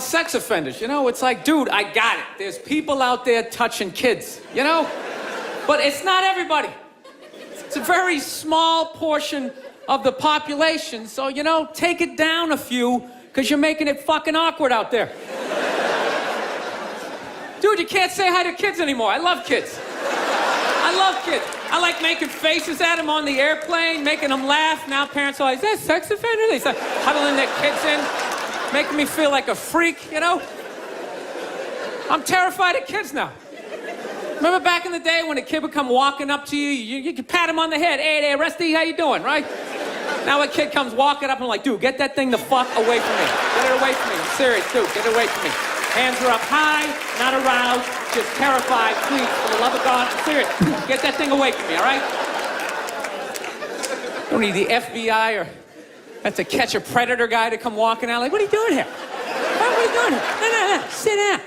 sex offenders, it's like, dude, I got it. There's people out there touching kids, But it's not everybody. It's a very small portion of the population, so, take it down a few, because you're making it fucking awkward out there. Dude, you can't say hi to kids anymore. I love kids. I love kids. I like making faces at them on the airplane, making them laugh. Now parents are like, is that a sex offender? They start huddling their kids in, making me feel like a freak, I'm terrified of kids now. Remember back in the day when a kid would come walking up to you, you could pat him on the head. Hey there, Rusty, how you doing, right? Now a kid comes walking up and I'm like, dude, get that thing the fuck away from me. Get it away from me. I'm serious, dude, get it away from me. Hands are up high, not aroused, just terrified. Please, for the love of God, I'm serious. Get that thing away from me, all right? Don't need the FBI or have to catch a predator guy to come walking out. Like, what are you doing here? What are you doing here? No, sit down.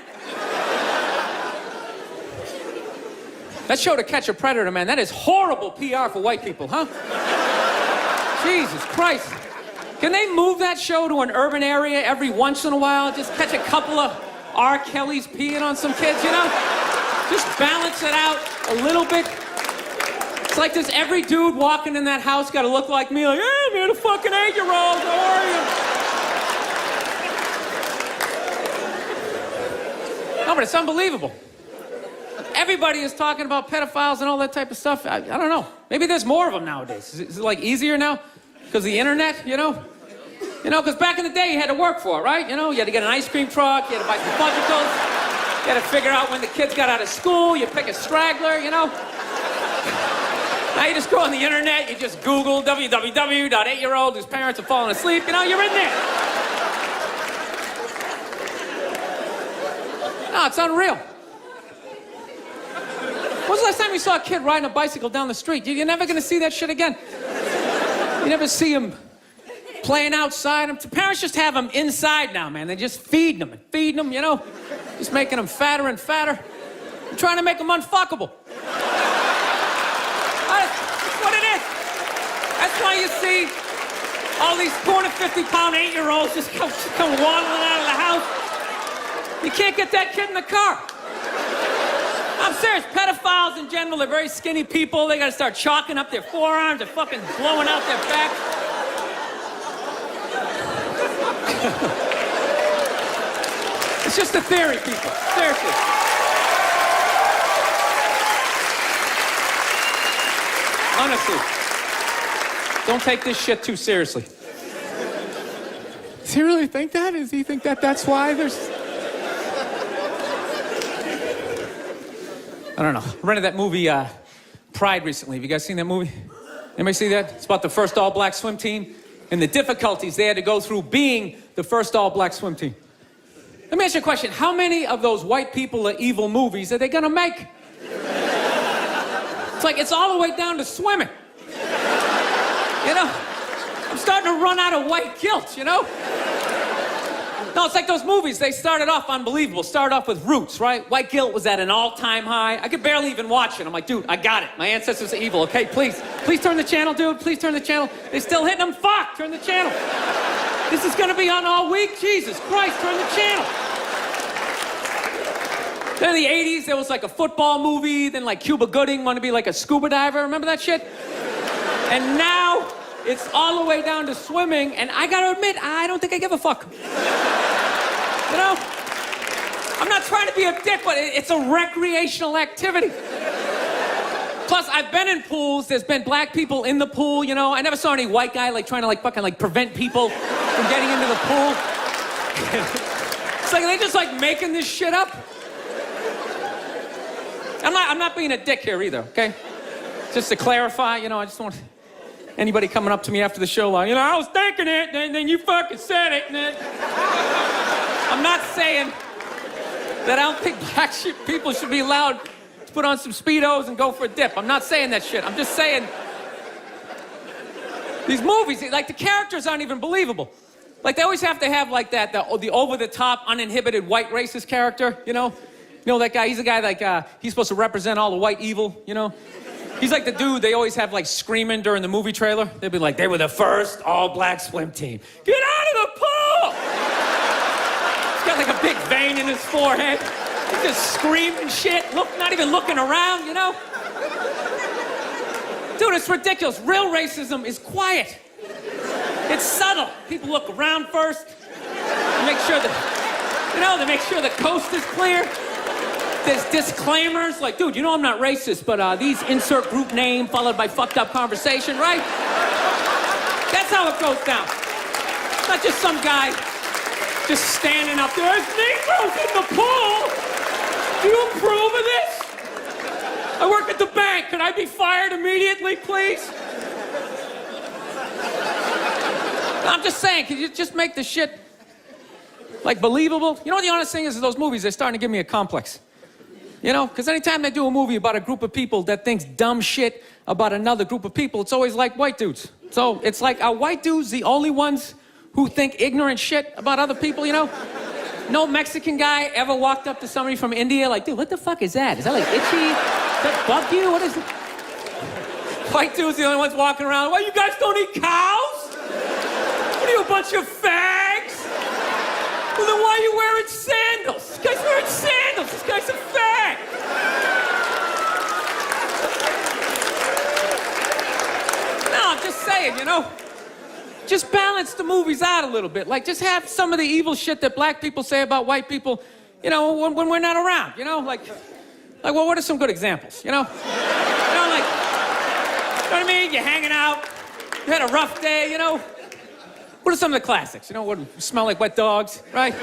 That show To Catch a Predator, man, that is horrible PR for white people, huh? Jesus Christ. Can they move that show to an urban area every once in a while? Just catch a couple of R. Kelly's peeing on some kids, Just balance it out a little bit. It's like this every dude walking in that house got to look like me, like, hey, man, a fucking 8-year-old, how are you? No, but it's unbelievable. Everybody is talking about pedophiles and all that type of stuff. I don't know. Maybe there's more of them nowadays. Is it like easier now? Because of the internet, because back in the day you had to work for it, right? You had to get an ice cream truck, you had to buy some fudgicles, you had to figure out when the kids got out of school, you pick a straggler, Now you just go on the internet, you just Google www.8-year-old whose parents are falling asleep, you're in there. No, it's unreal. When was the last time you saw a kid riding a bicycle down the street? You're never going to see that shit again. You never see them playing outside. Parents just have them inside now, man. They just feed them and feed them, just making them fatter and fatter. I'm trying to make them unfuckable. That's what it is. That's why you see all these 250-pound 8-year-olds just come waddling out of the house. You can't get that kid in the car. I'm serious. Pedophiles in general, they're very skinny people. They got to start chalking up their forearms. They're fucking blowing out their back. It's just a theory, people. Seriously. Honestly. Don't take this shit too seriously. Does he really think that? Does he think that that's why there's... I don't know. I rented that movie, Pride, recently. Have you guys seen that movie? Anybody see that? It's about the first all-black swim team and the difficulties they had to go through being the first all-black swim team. Let me ask you a question. How many of those white people are evil movies are they gonna make? It's like, it's all the way down to swimming. I'm starting to run out of white guilt, No, it's like those movies. They started off unbelievable. Started off with Roots, right? White guilt was at an all-time high. I could barely even watch it. I'm like, dude, I got it. My ancestors are evil, okay? Please turn the channel, dude. Please turn the channel. They're still hitting them. Fuck, turn the channel. This is gonna be on all week. Jesus Christ, turn the channel. Then in the 80s, there was like a football movie. Then like Cuba Gooding wanted to be like a scuba diver. Remember that shit? And now it's all the way down to swimming. And I gotta admit, I don't think I give a fuck. I'm not trying to be a dick, but it's a recreational activity. Plus, I've been in pools. There's been black people in the pool, I never saw any white guy trying to fucking prevent people from getting into the pool. It's like they just making this shit up. I'm not being a dick here either, okay? Just to clarify, I just want anybody coming up to me after the show I was thinking it, and then you fucking said it, and then... I'm not saying that I don't think black people should be allowed to put on some Speedos and go for a dip. I'm not saying that shit. I'm just saying these movies, the characters aren't even believable. They always have to have the over-the-top, uninhibited white racist character, that guy, he's a guy he's supposed to represent all the white evil, He's like the dude they always have screaming during the movie trailer. They'd be like, they were the first all-black swim team. Get out of the pool! got like a big vein in his forehead. He's just screaming shit, not even looking around, you know? Dude, it's ridiculous. Real racism is quiet. It's subtle. People look around first. They make sure they make sure the coast is clear. There's disclaimers like, dude, you know I'm not racist, but these insert group name followed by fucked up conversation, right? That's how it goes down. It's not just some guy just standing up there. There's Negroes in the pool. Do you approve of this? I work at the bank. Can I be fired immediately, please? I'm just saying, can you just make the shit, like, believable? You know what the honest thing is those movies, they're starting to give me a complex. You know? Because anytime they do a movie about a group of people that thinks dumb shit about another group of people, it's always like white dudes. So it's like, are white dudes the only ones who think ignorant shit about other people, you know? No Mexican guy ever walked up to somebody from India like, dude, what the fuck is that? Is that like itchy? Does that bug you? What is it? White dudes the only ones walking around. Why, you guys don't eat cows? What are you, a bunch of fags? Well, then why are you wearing sandals? This guy's wearing sandals. This guy's a fag. No, I'm just saying, you know. Just balance the movies out a little bit. Like, just have some of the evil shit that black people say about white people, you know, when we're not around, you know? Like, well, what are some good examples, you know? You know, like, you know what I mean? You're hanging out, you had a rough day, you know? What are some of the classics? You know, what smell like wet dogs, right?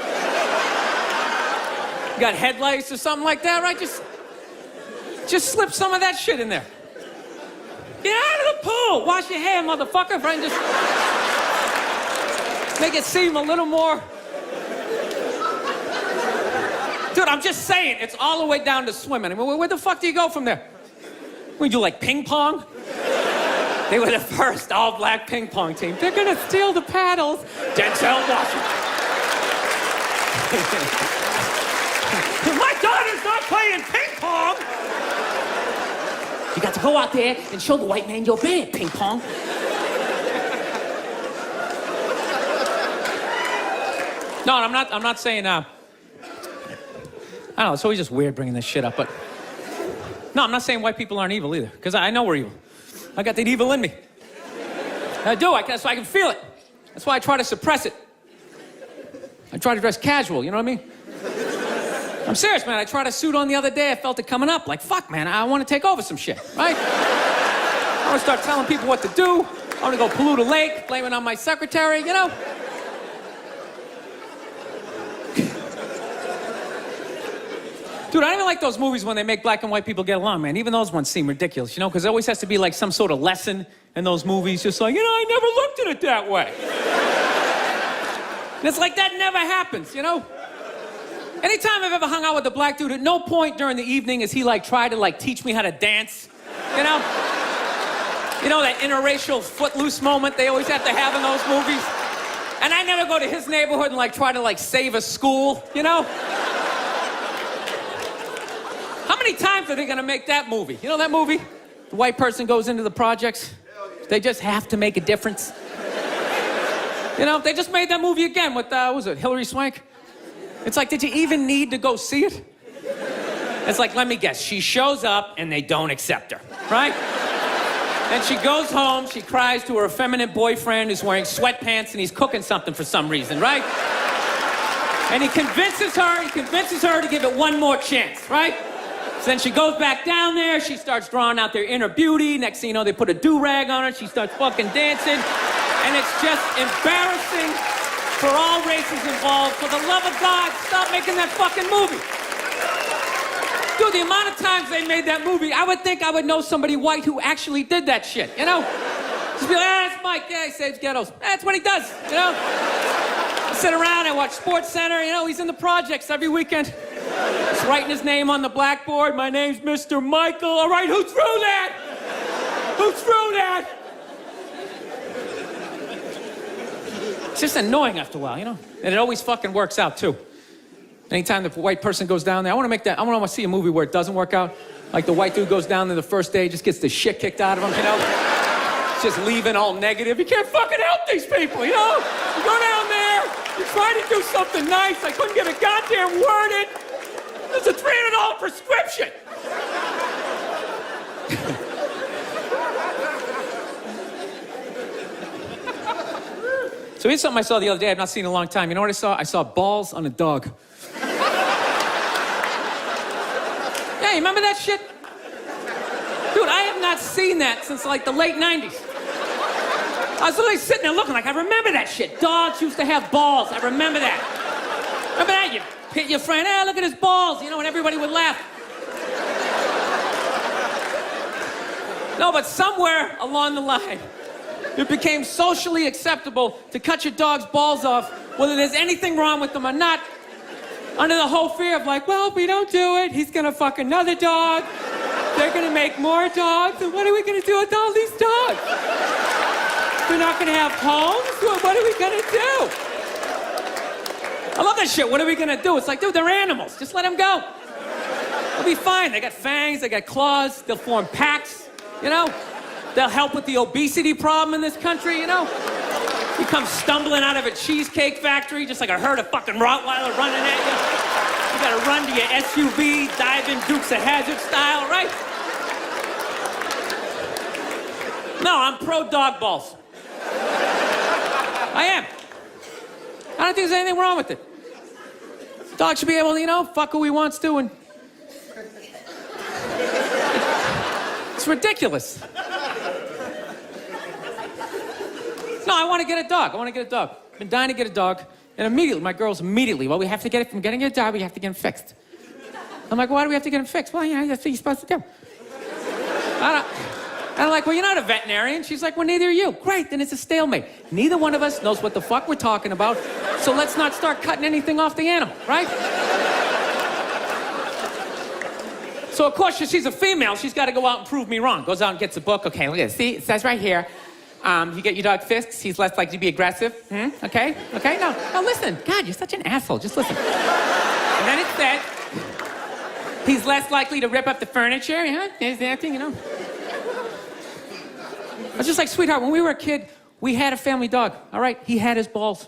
You got head lice or something like that, right? Just slip some of that shit in there. Get out of the pool! Wash your hair, motherfucker, right? Just make it seem a little more... Dude, I'm just saying, it's all the way down to swimming. I mean, where the fuck do you go from there? We do like ping pong? They were the first all-black ping pong team. They're gonna steal the paddles. Denzel Washington. My daughter's not playing ping pong! You got to go out there and show the white man you're bad at ping pong. No, I'm not saying, I don't know, it's always just weird bringing this shit up, but... No, I'm not saying white people aren't evil either, because I know we're evil. I got that evil in me. I do, that's why I can feel it. That's why I try to suppress it. I try to dress casual, you know what I mean? I'm serious, man. I tried a suit on the other day. I felt it coming up. Like, fuck, man, I want to take over some shit, right? I want to start telling people what to do. I want to go pollute a lake, blame it on my secretary, you know? Dude, I don't even like those movies when they make black and white people get along, man. Even those ones seem ridiculous, you know? Because there always has to be, like, some sort of lesson in those movies. Just like, you know, I never looked at it that way. And it's like, that never happens, you know? Anytime I've ever hung out with a black dude, at no point during the evening has he, like, tried to, like, teach me how to dance, you know? You know, that interracial footloose moment they always have to have in those movies? And I never go to his neighborhood and, like, try to, like, save a school, you know? How many times are they gonna make that movie? You know that movie? The white person goes into the projects. They just have to make a difference. You know, they just made that movie again with, what was it, Hilary Swank? It's like, did you even need to go see it? It's like, let me guess, she shows up and they don't accept her, right? And she goes home, she cries to her effeminate boyfriend who's wearing sweatpants and he's cooking something for some reason, right? And he convinces her to give it one more chance, right? So then she goes back down there, she starts drawing out their inner beauty. Next thing you know, they put a do-rag on her, she starts fucking dancing. And it's just embarrassing for all races involved. For the love of God, stop making that fucking movie. Dude, the amount of times they made that movie, I would think I would know somebody white who actually did that shit, you know? Just be like, that's Mike, yeah, he saves ghettos. That's what he does, you know? I sit around, I watch Sports Center, you know, he's in the projects every weekend. He's writing his name on the blackboard. My name's Mr. Michael. All right, who threw that? Who threw that? It's just annoying after a while, you know? And it always fucking works out, too. Anytime the white person goes down there, I want to see a movie where it doesn't work out. Like the white dude goes down there the first day, just gets the shit kicked out of him, you know? Just leaving all negative. You can't fucking help these people, you know? You go down there, You tried to do something nice. I couldn't get a goddamn word in. It's a $300 prescription. So here's something I saw the other day I've not seen in a long time. You know what I saw? I saw balls on a dog. Yeah, you remember that shit? Dude, I have not seen that since like the late 90s. I was literally sitting there looking like, I remember that shit. Dogs used to have balls. I remember that. Remember that? You hit your friend, hey, look at his balls, you know, and everybody would laugh. No, but somewhere along the line, it became socially acceptable to cut your dog's balls off, whether there's anything wrong with them or not, under the whole fear of like, well, if we don't do it, he's gonna fuck another dog. They're gonna make more dogs, and what are we gonna do with all these dogs? We're not gonna have homes? What are we gonna do? I love that shit. What are we gonna do? It's like, dude, they're animals. Just let them go. They'll be fine. They got fangs, they got claws, they'll form packs, you know? They'll help with the obesity problem in this country, you know? You come stumbling out of a cheesecake factory just like a herd of fucking Rottweiler running at you. You gotta run to your SUV, dive in Dukes of Hazzard style, right? No, I'm pro dog balls. I am. I don't think there's anything wrong with it. Dog should be able to, you know, fuck who he wants to, and it's ridiculous. No, I want to get a dog. I've been dying to get a dog. And immediately, my girls well, we have to get it from getting a dog, we have to get him fixed. I'm like, why do we have to get him fixed? Well, yeah, that's what you're supposed to do. I'm like, well, you're not a veterinarian. She's like, well, neither are you. Great, then it's a stalemate. Neither one of us knows what the fuck we're talking about, so let's not start cutting anything off the animal, right? So, of course, she's a female. She's got to go out and prove me wrong. Goes out and gets a book. Okay, look at this. See, it says right here, you get your dog fixed, he's less likely to be aggressive. Okay? Okay? No, listen. God, you're such an asshole. Just listen. And then it said, he's less likely to rip up the furniture. Yeah, there's that thing, you know. I was just like, sweetheart, when we were a kid, we had a family dog, all right? He had his balls.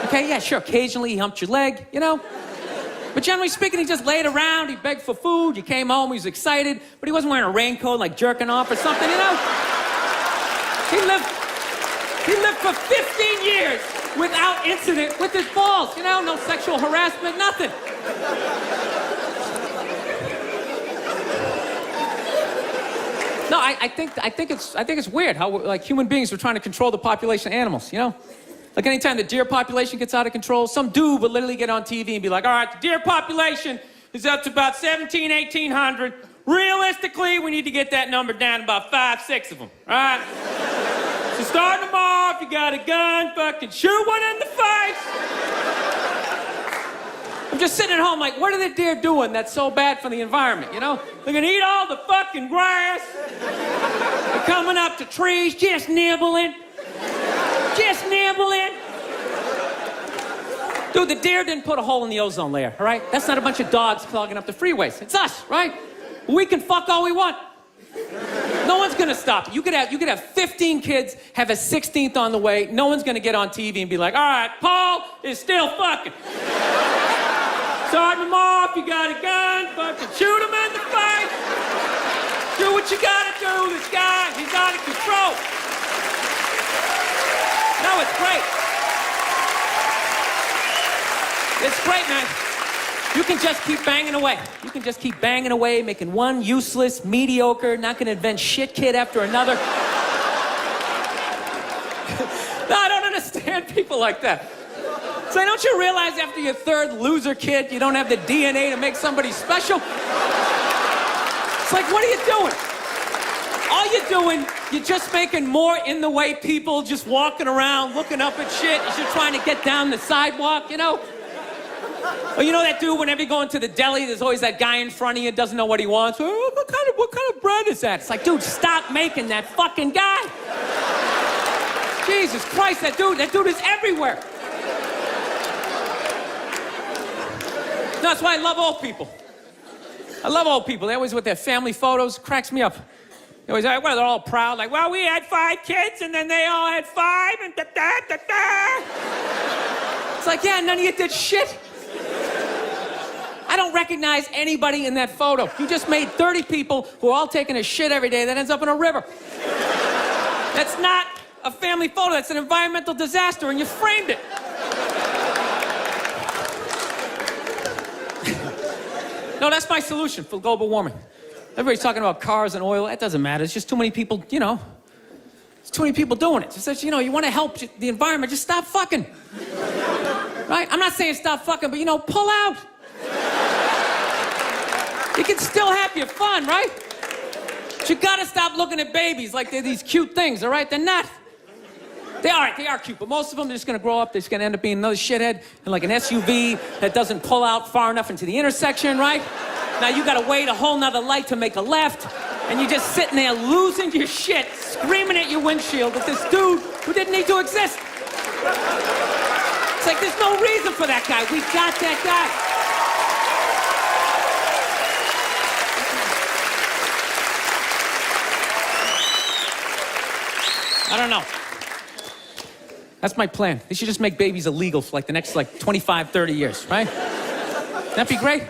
Okay, yeah, sure. Occasionally, he humped your leg, you know? But generally speaking, he just laid around, he begged for food, you came home, he was excited, but he wasn't wearing a raincoat, like jerking off or something, you know? He lived for 15 years without incident with his balls, you know? No sexual harassment, nothing. No, I think it's weird how like human beings are trying to control the population of animals, you know? Like anytime the deer population gets out of control, some dude would literally get on TV and be like, all right, the deer population is up to about 1,800. Realistically, we need to get that number down to about 5, 6 of them, all right? So starting them off, you got a gun, fucking shoot one in the face. I'm just sitting at home like, what are the deer doing that's so bad for the environment, you know? They're gonna eat all the fucking grass. They're coming up to trees, just nibbling. Just nibbling. Dude, the deer didn't put a hole in the ozone layer, all right? That's not a bunch of dogs clogging up the freeways. It's us, right? We can fuck all we want. No one's gonna stop it. You could have 15 kids, have a 16th on the way. No one's gonna get on TV and be like, all right, Paul is still fucking. Starting them off, you got a gun, fucking shoot him in the face. Do what you gotta do, this guy, he's out of control. No, it's great. It's great, man. You can just keep banging away. You can just keep banging away, making one useless, mediocre, not gonna invent shit kid after another. No, I don't understand people like that. So don't you realize after your third loser kid, you don't have the DNA to make somebody special? It's like, what are you doing? All you're doing, you're just making more in the way people just walking around, looking up at shit as you're trying to get down the sidewalk, you know? Or you know that dude, whenever you go into the deli, there's always that guy in front of you, doesn't know what he wants. Oh, what kind of bread is that? It's like, dude, stop making that fucking guy. Jesus Christ, that dude is everywhere. That's why I love old people. I love old people. They always with their family photos, cracks me up. They always, well, they're all proud, like, well, we had 5 kids, and then they all had 5, and da-da-da-da. It's like, yeah, none of you did shit. I don't recognize anybody in that photo. You just made 30 people who are all taking a shit every day that ends up in a river. That's not a family photo. That's an environmental disaster, and you framed it. No, that's my solution for global warming. Everybody's talking about cars and oil. That doesn't matter. It's just too many people, you know. There's too many people doing it. Just that, you know, you want to help the environment, just stop fucking. Right? I'm not saying stop fucking, but, you know, pull out. You can still have your fun, right? But you gotta stop looking at babies like they're these cute things, all right? They're not. They are cute, but most of them, they're just gonna grow up, they're just gonna end up being another shithead in like an SUV that doesn't pull out far enough into the intersection, right? Now you gotta wait a whole nother light to make a left, and you're just sitting there losing your shit, screaming at your windshield at this dude who didn't need to exist. It's like, there's no reason for that guy. We got that guy. I don't know. That's my plan. They should just make babies illegal for like the next 25, 30 years, right? That'd be great.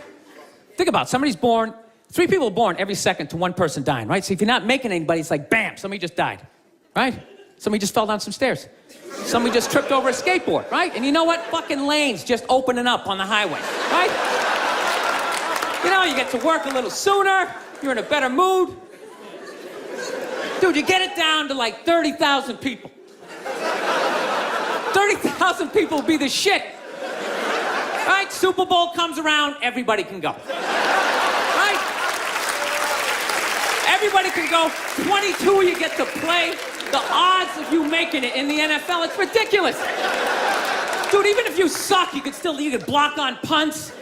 Think about it. Somebody's born, 3 people are born every second to 1 person dying, right? So if you're not making anybody, it's like, bam, somebody just died, right? Somebody just fell down some stairs. Somebody just tripped over a skateboard, right? And you know what? Fucking lanes just opening up on the highway, right? You know, you get to work a little sooner, you're in a better mood. Dude, you get it down to like 30,000 people. 30,000 people will be the shit. Right? Super Bowl comes around, everybody can go. Right? Everybody can go. 22 you get to play. The odds of you making it in the NFL, it's ridiculous. Dude, even if you suck, you could block on punts.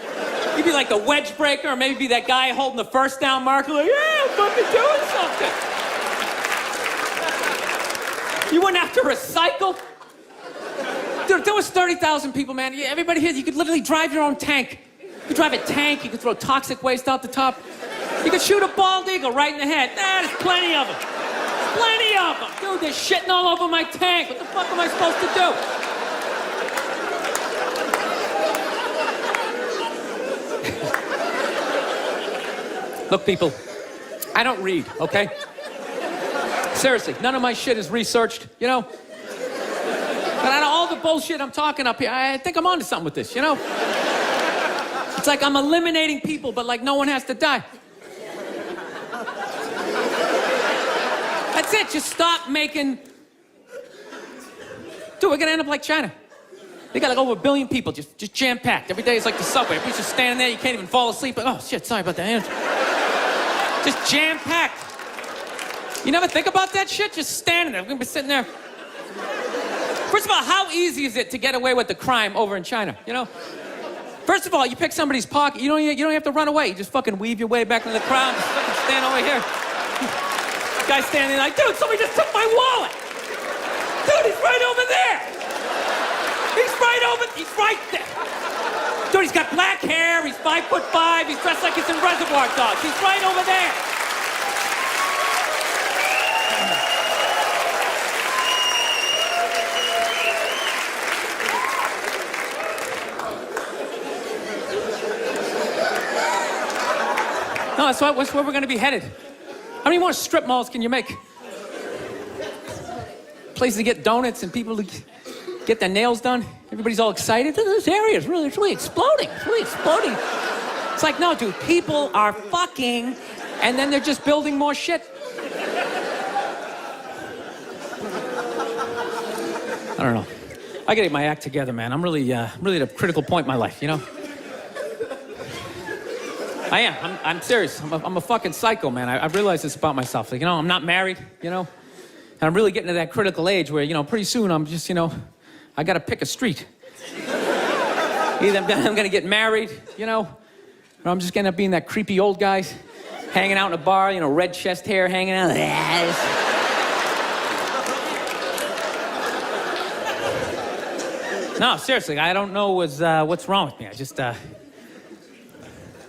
You'd be like the wedge breaker, or maybe be that guy holding the first down marker, like, yeah, I'm fucking doing something. You wouldn't have to recycle. Dude, if there was 30,000 people, man, everybody here, you could literally drive your own tank. You could drive a tank, you could throw toxic waste out the top. You could shoot a bald eagle right in the head. There's plenty of them. Plenty of them. Dude, they're shitting all over my tank. What the fuck am I supposed to do? Look, people, I don't read, okay? Seriously, none of my shit is researched, you know? But out of all the bullshit I'm talking up here, I think I'm onto something with this, you know? It's like I'm eliminating people, but like no one has to die. That's it, just stop making... Dude, we're gonna end up like China. They got like over 1 billion people, just jam-packed. Every day is like the subway. Everybody's just standing there, you can't even fall asleep. Oh, shit, sorry about that. Just jam-packed. You never think about that shit? Just standing there. We're gonna be sitting there. First of all, how easy is it to get away with the crime over in China, you know? First of all, you pick somebody's pocket, you don't have to run away. You just fucking weave your way back into the crowd, just fucking stand over here. Guy's standing there like, dude, somebody just took my wallet. Dude, he's right over there. He's right there. Dude, he's got black hair, he's 5'5", he's dressed like he's in Reservoir Dogs. He's right over there. No, that's where we're gonna be headed. How many more strip malls can you make? Places to get donuts and people to get their nails done. Everybody's all excited. This area is really exploding. It's really exploding. It's like, no, dude, people are fucking, and then they're just building more shit. I don't know. I gotta get my act together, man. I'm really at a critical point in my life, you know? I am. I'm serious. I'm a fucking psycho, man. I've realized this about myself. Like, you know, I'm not married, you know? And I'm really getting to that critical age where, you know, pretty soon I'm just, you know, I gotta pick a street. Either I'm gonna get married, you know, or I'm just gonna end up being that creepy old guy hanging out in a bar, you know, red chest hair hanging out. No, seriously, I don't know what's wrong with me. I just,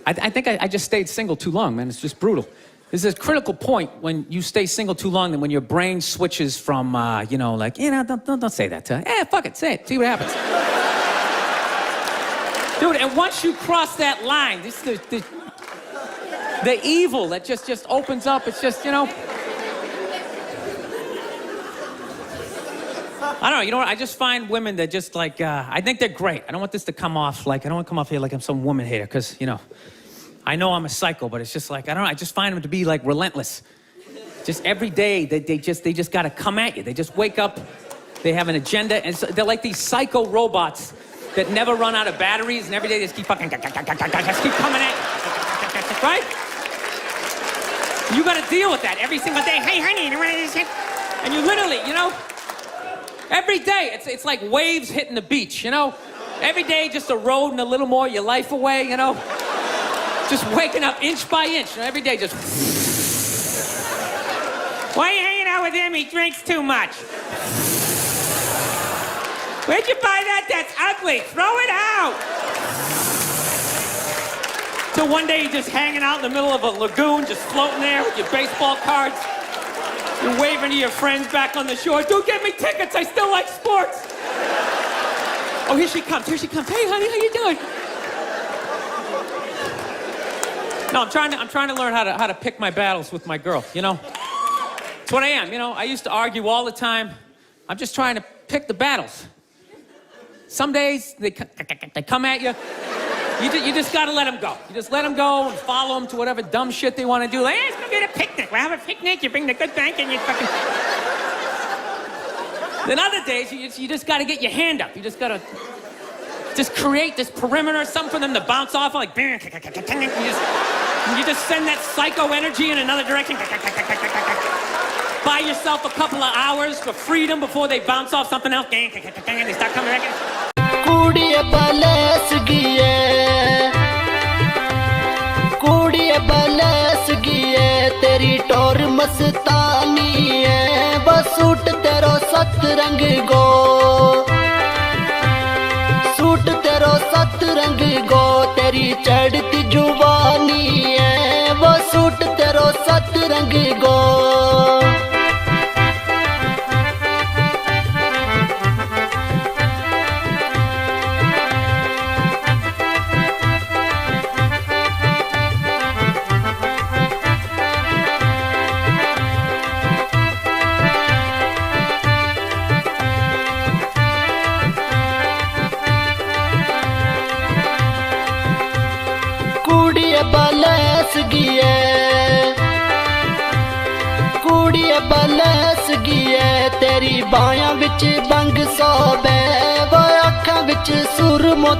I think I just stayed single too long, man. It's just brutal. There's a critical point when you stay single too long, and when your brain switches from, you know, like, you know, don't say that to her. Fuck it, say it. See what happens. Dude, and once you cross that line, this the evil that just opens up. It's just, you know. I don't know, you know what? I just find women that just like, I think they're great. I don't want this to come off like, I don't want to come off here like I'm some woman hater, because, you know, I know I'm a psycho, but it's just like, I don't know, I just find them to be like relentless. Just every day, they just got to come at you. They just wake up, they have an agenda, and so they're like these psycho robots that never run out of batteries, and every day they just keep fucking, just keep coming at you, right? You got to deal with that every single day. Hey, honey, and you literally, you know, every day, it's like waves hitting the beach, you know? Every day, just eroding a little more your life away, you know? Just waking up inch by inch, you know? Every day, just... Why are you hanging out with him? He drinks too much. Where'd you buy that? That's ugly. Throw it out. So one day, you're just hanging out in the middle of a lagoon, just floating there with your baseball cards. You're waving to your friends back on the shore. Dude, get me tickets. I still like sports. Oh, here she comes. Here she comes. Hey, honey, how you doing? No, I'm trying to learn how to pick my battles with my girl, you know? It's what I am, you know? I used to argue all the time. I'm just trying to pick the battles. Some days, they come at you. You just gotta let them go. You just let them go and follow them to whatever dumb shit they want to do. Like, hey, let's go get a picnic. We'll have a picnic. You bring the good bank and you fucking... Then other days, you just gotta get your hand up. You just gotta just create this perimeter, something for them to bounce off, like... You just send that psycho energy in another direction. Buy yourself a couple of hours for freedom before they bounce off something else. And they start coming back in. Kudiye balas giye teri tor mastani hai bas suit tero sat rang go teri chadti juvani hai bas suit tero sat rang go ਕੁੜੀਏ ਬਲਸ ਗਈਏ ਤੇਰੀ ਬਾਹਾਂ ਵਿੱਚ ਬੰਗ ਸੋਬੇ ਵਾ ਅੱਖਾਂ ਵਿੱਚ ਸੁਰਮੋ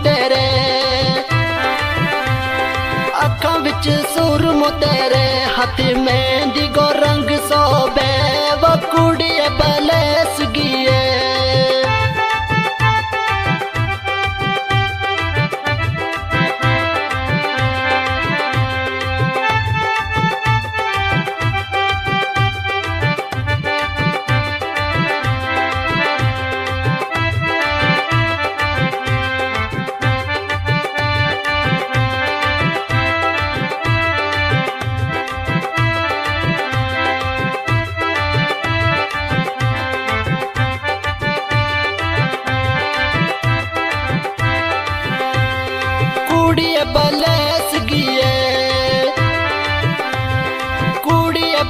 ਤੇਰੇ ਹੱਥ ਮਹਿੰਦੀ ਗੋ ਰੰਗ ਸੋਬੇ ਵਾ ਕੁੜੀਏ ਬਲਸ ਗਈਏ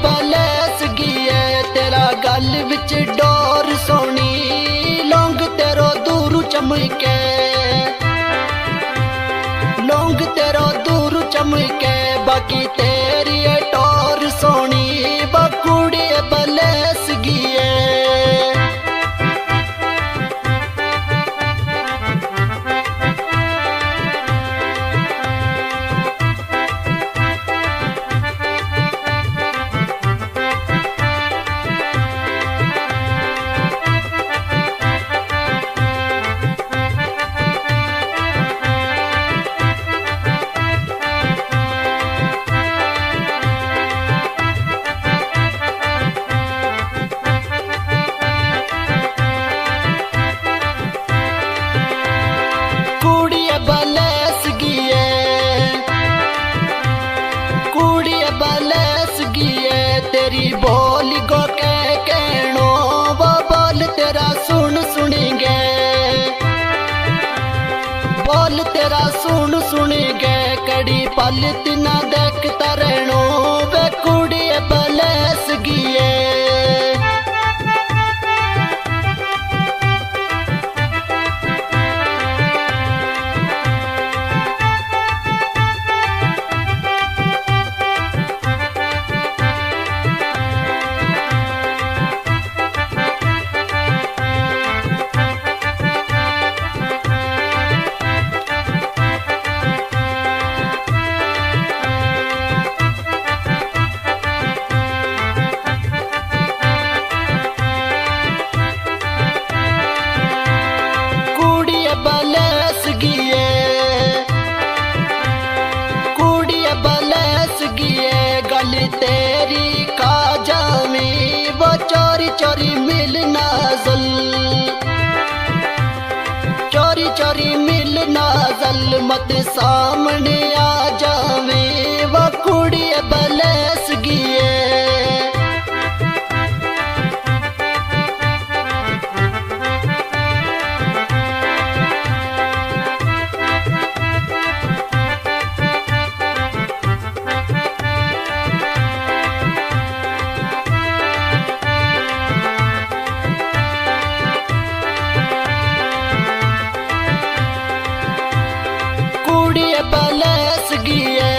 ਬਲਸ ਗਈਏ ਤੇਰਾ ਗੱਲ ਵਿੱਚ ਡੋਰ ਸੋਣੀ ਲੌਂਗ ਤੇਰੋ ਦੂਰ ਚਮਕੇ ਬਾਕੀ ਤੇਰੀ ਟੋਰ ਸੋਣੀ ਬਕੂੜੀਏ ਬਲਸ ਗਈਏ घड़ी पल तिना देखता रहनो वे कुड़ी बलस गिए तेरी खा जामी वो चोरी चोरी मिलना जल चोरी चोरी मिलना जल मत सामने आ जावे वो कुड़ी बलस गिए बलस गिए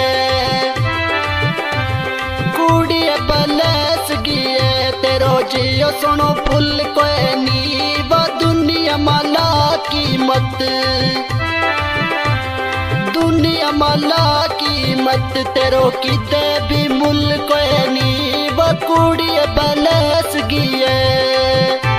कुड़ी बलस गिए तेरो जियो सुनो फुल कोई नी वो दुनिया माला कीमत दुनिया माला कीमत तेरो किते भी मुल कोई नी वो कुड़ी बलस गिए